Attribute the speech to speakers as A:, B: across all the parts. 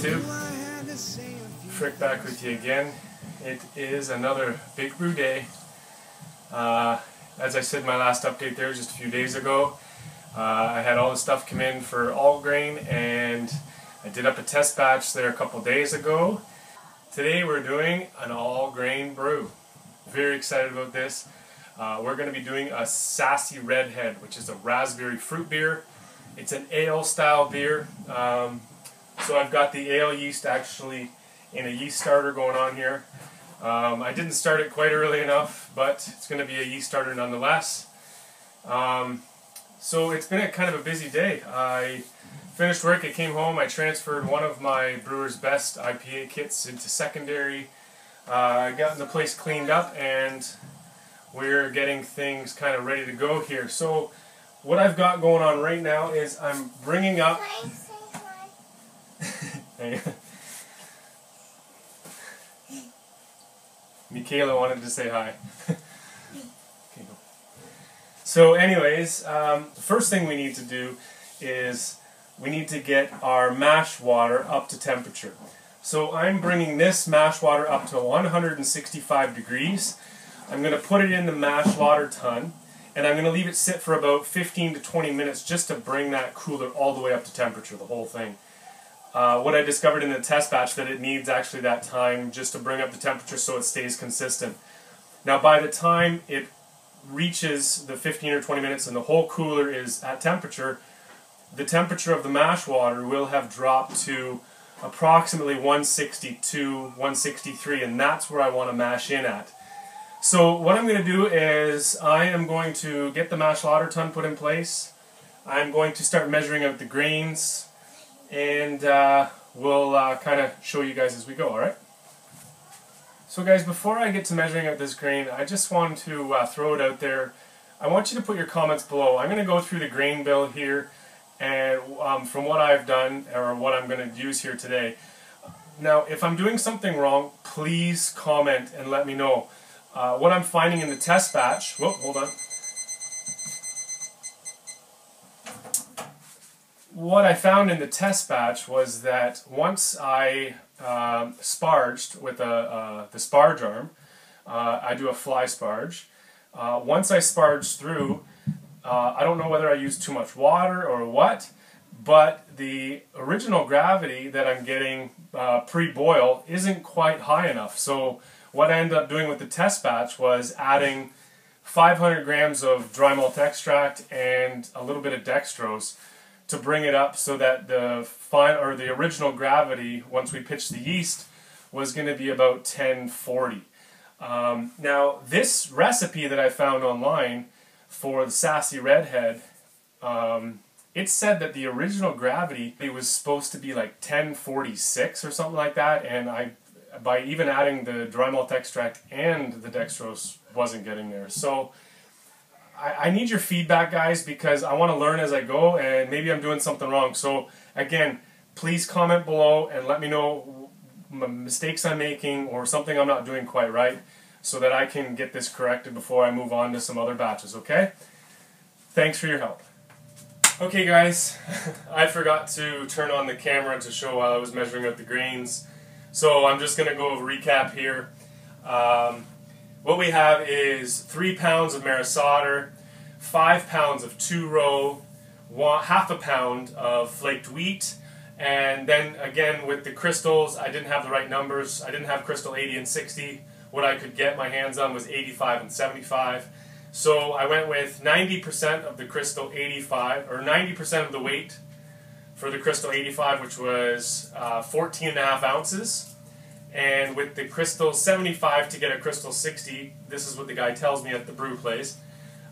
A: YouTube. Frick back with you again. It is another big brew day. As I said in my last update there just a few days ago, I had all the stuff come in for All-Grain, and I did up a test batch there a couple days ago. Today we're doing an All-Grain Brew. Very excited about this. We're going to be doing a Sassy Redhead, which is a raspberry fruit beer. It's an ale style beer. So I've got the ale yeast actually in a yeast starter going on here. I didn't start it quite early enough, but it's going to be a yeast starter nonetheless. So it's been a kind of a busy day. I finished work, I came home, I transferred one of my Brewer's Best IPA kits into secondary. I got the place cleaned up and we're getting things kind of ready to go here. So what I've got going on right now is I'm bringing up... Michaela wanted to say hi. Okay, go. So anyways, the first thing we need to do is we need to get our mash water up to temperature. So I'm bringing this mash water up to 165 degrees. I'm going to put it in the mash water tun, and I'm going to leave it sit for about 15 to 20 minutes just to bring that cooler all the way up to temperature, the whole thing. What I discovered in the test batch that it needs actually that time just to bring up the temperature so it stays consistent. Now by the time it reaches the 15 or 20 minutes and the whole cooler is at temperature, the temperature of the mash water will have dropped to approximately 162, 163, and that's where I want to mash in at. So what I'm going to do is I am going to get the mash water tun put in place. I'm going to start measuring out the grains, and we'll kind of show you guys as we go, alright? So guys, before I get to measuring out this grain, I just want to throw it out there. I want you to put your comments below. I'm going to go through the grain bill here, and from what I've done, or what I'm going to use here today. Now, if I'm doing something wrong, please comment and let me know. What I'm finding in the test batch, whoa, hold on. What I found in the test batch was that once I sparged with the sparge arm, I do a fly sparge. Once I sparge through, I don't know whether I used too much water or what, but the original gravity that I'm getting pre-boil isn't quite high enough. So what I ended up doing with the test batch was adding 500 grams of dry malt extract and a little bit of dextrose to bring it up so that the original gravity, once we pitched the yeast, was going to be about 1040. Now, this recipe that I found online for the Sassy Redhead, it said that the original gravity was supposed to be like 1046 or something like that, and by even adding the dry malt extract and the dextrose, wasn't getting there. So I need your feedback, guys, because I want to learn as I go, and maybe I'm doing something wrong. So again, please comment below and let me know mistakes I'm making or something I'm not doing quite right, so that I can get this corrected before I move on to some other batches, okay? Thanks for your help. Okay guys, I forgot to turn on the camera to show while I was measuring out the grains, so I'm just going to go over a recap here. What we have is 3 pounds of Maris Otter, 5 pounds of 2-row, half a pound of Flaked Wheat, and then again with the crystals, I didn't have the right numbers. I didn't have crystal 80 and 60. What I could get my hands on was 85 and 75. So I went with 90% of the crystal 85, or 90% of the weight for the crystal 85, which was 14.5 ounces. And with the crystal 75 to get a crystal 60, this is what the guy tells me at the brew place.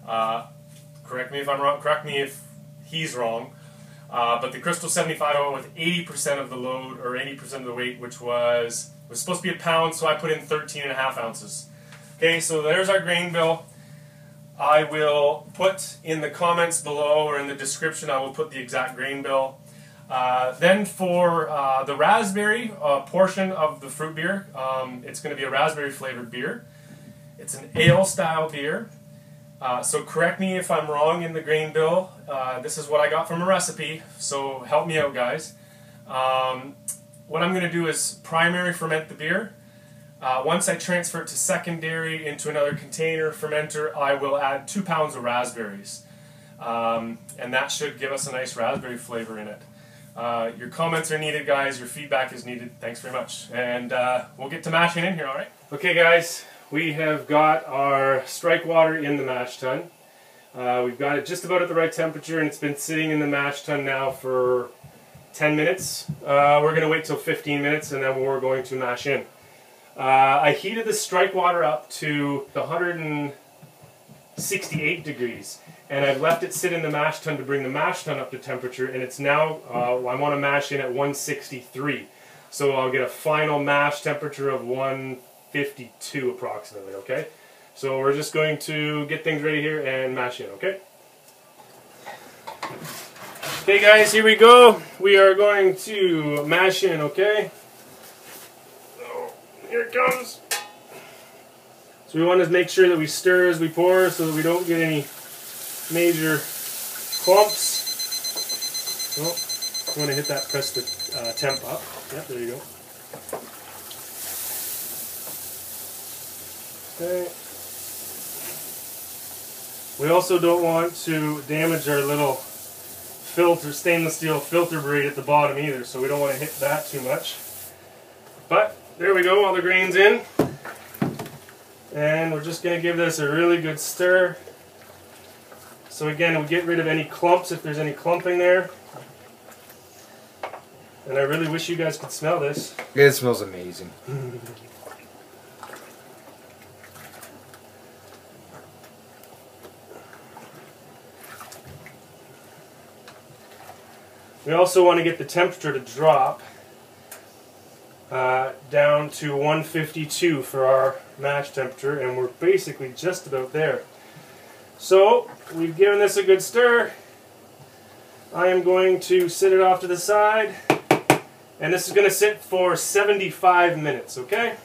A: Correct me if I'm wrong, correct me if he's wrong. But the crystal 75 I went with 80% of the load, or 80% of the weight, which was supposed to be a pound, so I put in 13.5 ounces. Okay, so there's our grain bill. I will put in the comments below, or in the description, I will put the exact grain bill. Then for the raspberry portion of the fruit beer, it's going to be a raspberry flavored beer. It's an ale style beer. So correct me if I'm wrong in the grain bill. This is what I got from a recipe, so help me out, guys. what I'm going to do is primary ferment the beer. Once I transfer it to secondary into another container fermenter, I will add 2 pounds of raspberries. And that should give us a nice raspberry flavor in it. Your comments are needed, guys. Your feedback is needed. Thanks very much. And we'll get to mashing in here, alright? Okay, guys. We have got our strike water in the mash tun. We've got it just about at the right temperature, and it's been sitting in the mash tun now for 10 minutes. We're going to wait till 15 minutes, and then we're going to mash in. I heated the strike water up to 168 degrees, and I've left it sit in the mash tun to bring the mash tun up to temperature, and it's now, I want to mash in at 163. So I'll get a final mash temperature of 152 approximately, okay? So we're just going to get things ready here and mash in, okay? Okay guys, here we go. We are going to mash in, okay? Here it comes. So we want to make sure that we stir as we pour so that we don't get any major clumps. Oh, you want to hit that, press the temp up. Yep, there you go. Okay. We also don't want to damage our little filter, stainless steel filter braid at the bottom either, so we don't want to hit that too much. But there we go, all the grains in. And we're just going to give this a really good stir. So again, we'll get rid of any clumps if there's any clumping there. And I really wish you guys could smell this.
B: It smells amazing.
A: We also want to get the temperature to drop down to 152 for our mash temperature, and we're basically just about there. So we've given this a good stir. I am going to sit it off to the side, and this is going to sit for 75 minutes, okay?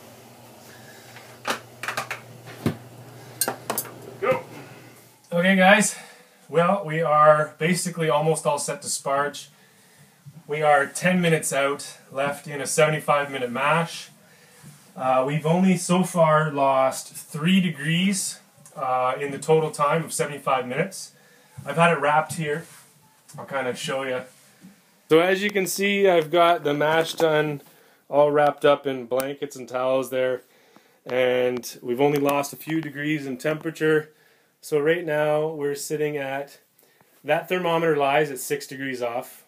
A: Go. Okay guys, well, we are basically almost all set to sparge. We are 10 minutes out, left in a 75-minute mash. We've only so far lost 3 degrees in the total time of 75 minutes. I've had it wrapped here. I'll kind of show you. So as you can see, I've got the mash tun all wrapped up in blankets and towels there. And we've only lost a few degrees in temperature. So right now we're sitting at, that thermometer lies at 6 degrees off.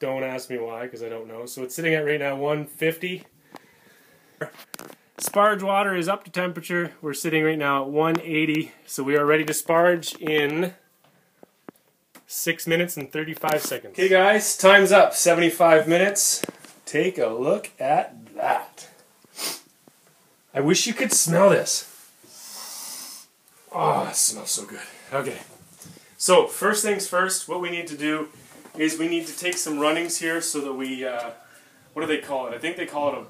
A: Don't ask me why, because I don't know. So it's sitting at right now 150. Sparge water is up to temperature. We're sitting right now at 180. So we are ready to sparge in 6 minutes and 35 seconds. Okay guys, time's up. 75 minutes. Take a look at that. I wish you could smell this. Oh, it smells so good. Okay. So first things first, what we need to do is we need to take some runnings here so that we, what do they call it? I think they call it a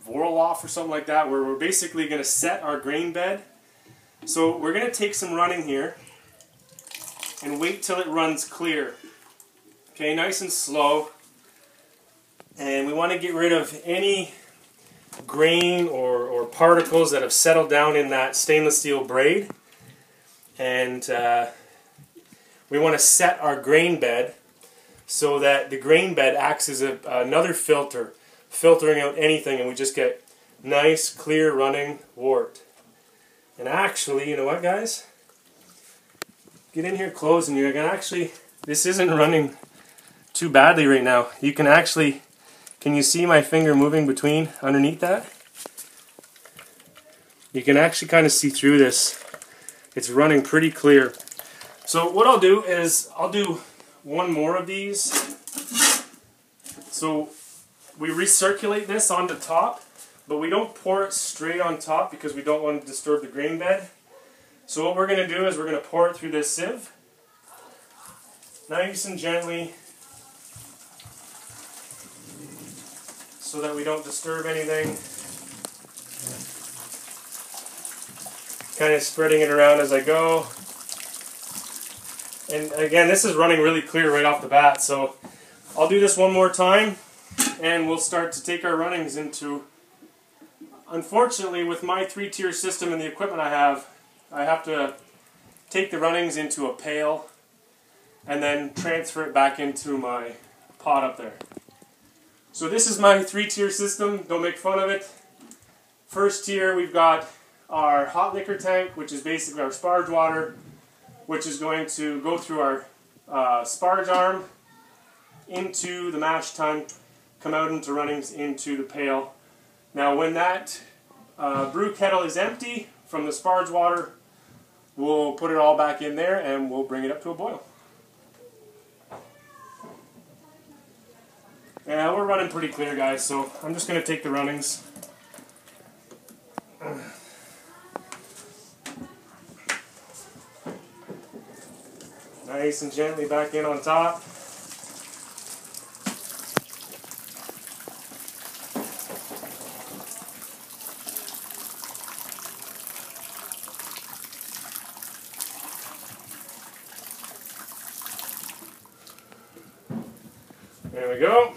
A: Vorloff or something like that, where we're basically going to set our grain bed. So we're going to take some running here and wait till it runs clear. Okay, nice and slow. And we want to get rid of any grain or particles that have settled down in that stainless steel braid. And we want to set our grain bed so that the grain bed acts as another filter, filtering out anything, and we just get nice, clear running wort. And actually, you know what guys? Get in here close and you can actually, this isn't running too badly right now. You can actually, can you see my finger moving between, underneath that? You can actually kind of see through this. It's running pretty clear. So what I'll do is, I'll do one more of these. So we recirculate this onto top, but we don't pour it straight on top because we don't want to disturb the grain bed. So what we're going to do is we're going to pour it through this sieve, nice and gently, so that we don't disturb anything. Kind of spreading it around as I go. And again, this is running really clear right off the bat, so I'll do this one more time, and we'll start to take our runnings into, unfortunately with my 3-tier system and the equipment I have to take the runnings into a pail and then transfer it back into my pot up there. So this is my 3-tier system, don't make fun of it. First tier, we've got our hot liquor tank, which is basically our sparge water, which is going to go through our sparge arm into the mash tun, come out into runnings into the pail. Now when that brew kettle is empty from the sparge water, we'll put it all back in there and we'll bring it up to a boil. Yeah, we're running pretty clear, guys, so I'm just going to take the runnings. Nice and gently back in on top. There we go.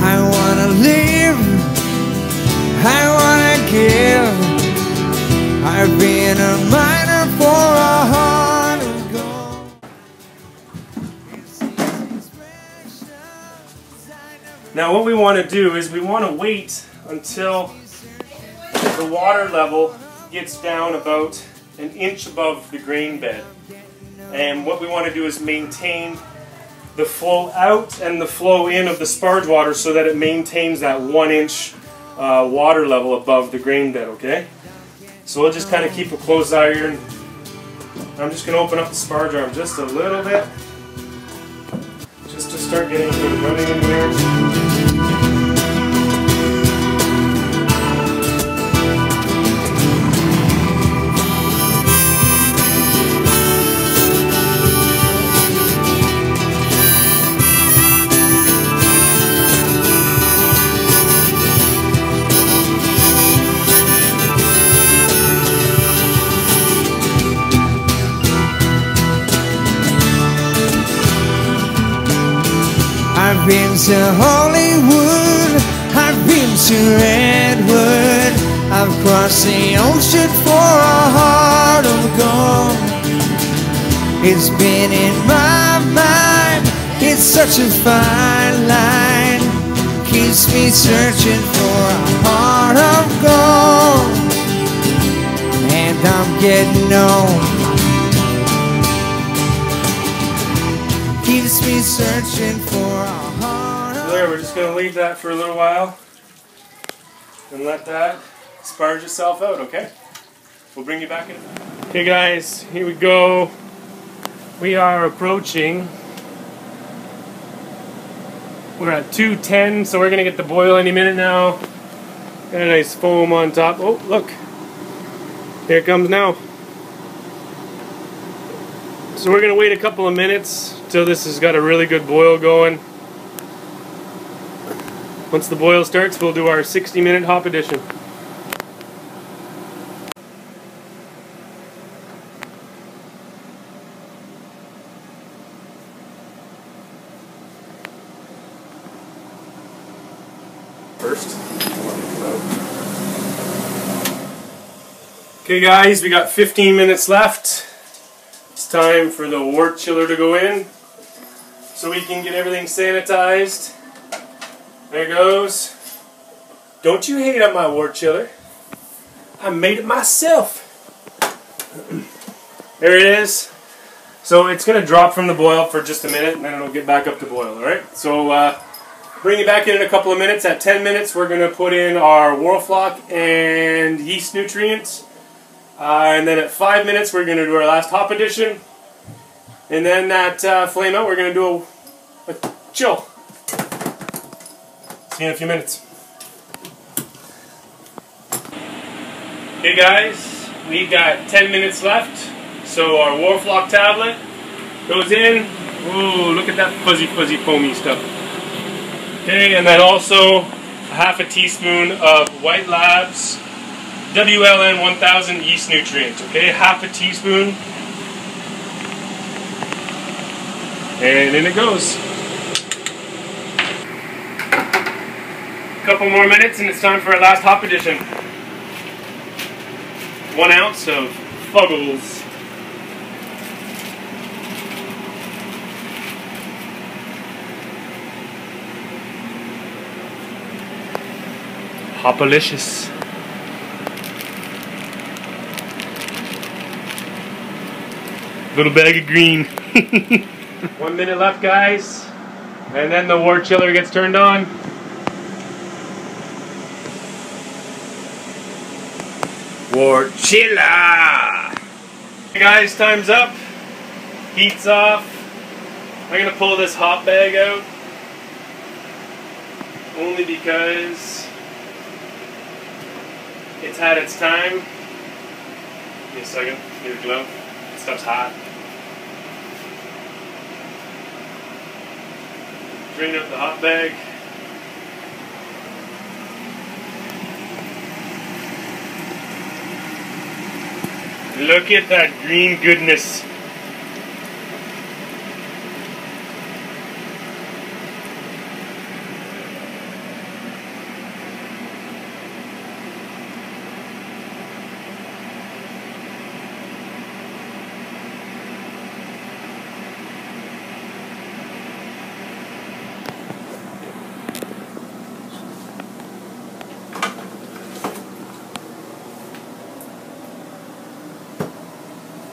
B: I wanna live, I wanna give. I've been a miner for a heart of gold.
A: Now what we want to do is we want to wait until the water level gets down about an inch above the grain bed. And what we want to do is maintain the flow out and the flow in of the sparge water so that it maintains that 1-inch water level above the grain bed, okay? So we'll just kind of keep a close eye here. I'm just going to open up the sparge arm just a little bit, just to start getting a bit of running in there.
B: I've been to Hollywood, I've been to Redwood, I've crossed the ocean for a heart of gold. It's been in my mind, it's such a fine line, keeps me searching for a heart of gold. And I'm getting old, keeps me searching for a heart.
A: There, we're just going to leave that for a little while and let that sparge itself out, okay? We'll bring you back in. Okay guys, here we go. We are approaching. We're at 210, so we're going to get the boil any minute now. Got a nice foam on top. Oh, look. Here it comes now. So we're going to wait a couple of minutes till this has got a really good boil going. Once the boil starts, we'll do our 60-minute hop addition. First. Okay guys, we got 15 minutes left. It's time for the wort chiller to go in so we can get everything sanitized. There it goes. Don't you hate on my wort chiller? I made it myself. There it is. So it's going to drop from the boil for just a minute and then it'll get back up to boil, alright? So bring it back in a couple of minutes. At 10 minutes we're going to put in our Warflock and yeast nutrients. And then at 5 minutes we're going to do our last hop addition. And then at flame out we're going to do a chill. See you in a few minutes. Okay guys, we've got 10 minutes left. So our wort flock tablet goes in. Ooh, look at that fuzzy, fuzzy, foamy stuff. Okay, and then also half a teaspoon of White Labs WLN 1000 yeast nutrient. Okay, half a teaspoon. And in it goes. A couple more minutes and it's time for our last hop addition. 1 ounce of Fuggles. Hopalicious. Little bag of green. 1 minute left, guys. And then the wort chiller gets turned on. Wort chiller! Hey guys, time's up. Heat's off. I'm gonna pull this hop bag out. Only because it's had its time. Give me a second. Need a glove. This stuff's hot. Drain out the hot bag. Look at that green goodness.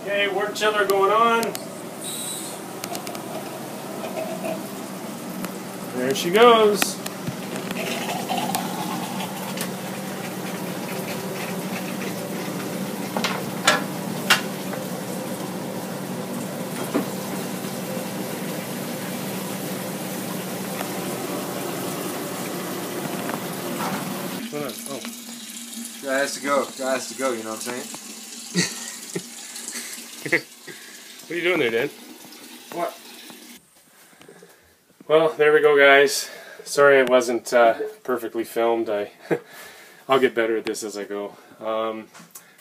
A: Okay, wort chiller going on. There she goes.
B: Oh. Guy has to go. Guy has to go, you know what I'm saying?
A: What are you doing there, Dan?
B: What?
A: Well, there we go, guys. Sorry it wasn't perfectly filmed. I'll get better at this as I go.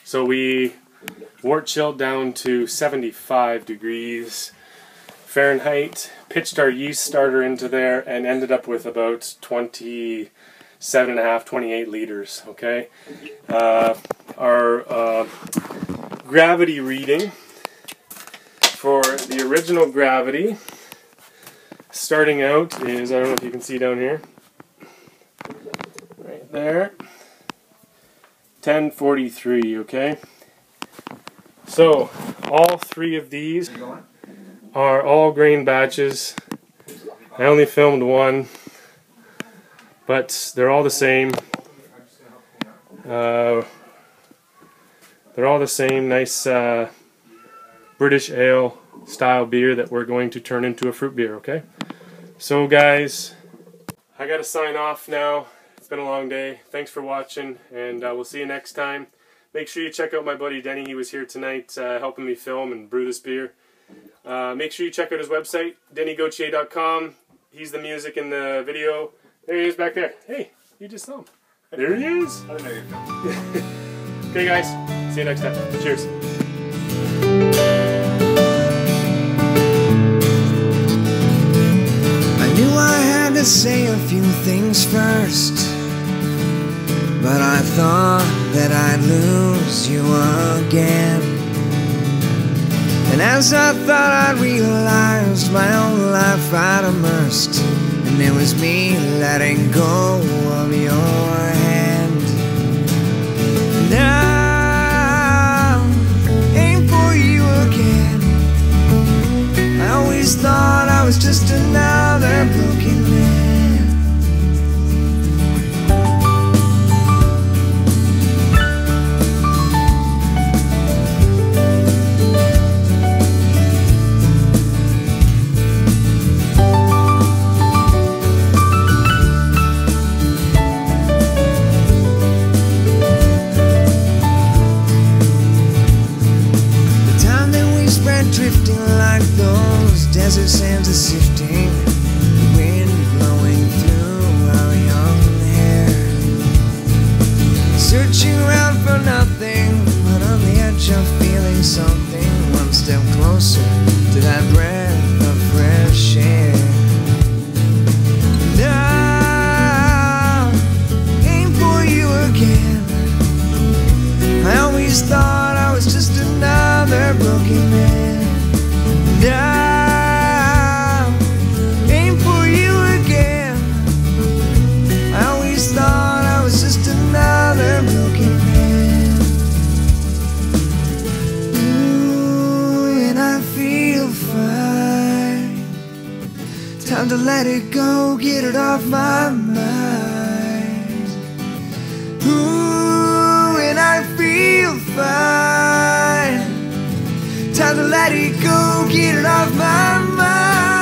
A: So we wort chilled down to 75 degrees Fahrenheit, pitched our yeast starter into there, and ended up with about 27.5, 28 liters. Okay, our gravity reading for the original gravity starting out is, I don't know if you can see down here, right there, 1043. Okay, so all three of these are all grain batches. I only filmed one, but they're all the same. They're all the same nice British ale style beer that we're going to turn into a fruit beer, okay? So guys, I gotta sign off now. It's been a long day. Thanks for watching, and we'll see you next time. Make sure you check out my buddy Denny. He was here tonight helping me film and brew this beer. Make sure you check out his website, dennygautier.com. He's the music in the video. There he is back there. Hey, you just saw him. There he is.
B: I didn't know you were filming.
A: Okay guys, see you next time. Cheers.
B: I knew I had to say a few things first, but I thought that I'd lose you again. And as I thought, I realized my own life I'd immersed, and it was me letting go of your hand. Now, aim for you again. I always thought I was just another broken man. it go, get it off my mind. Ooh, and I feel fine. Time to let it go, get it off my mind.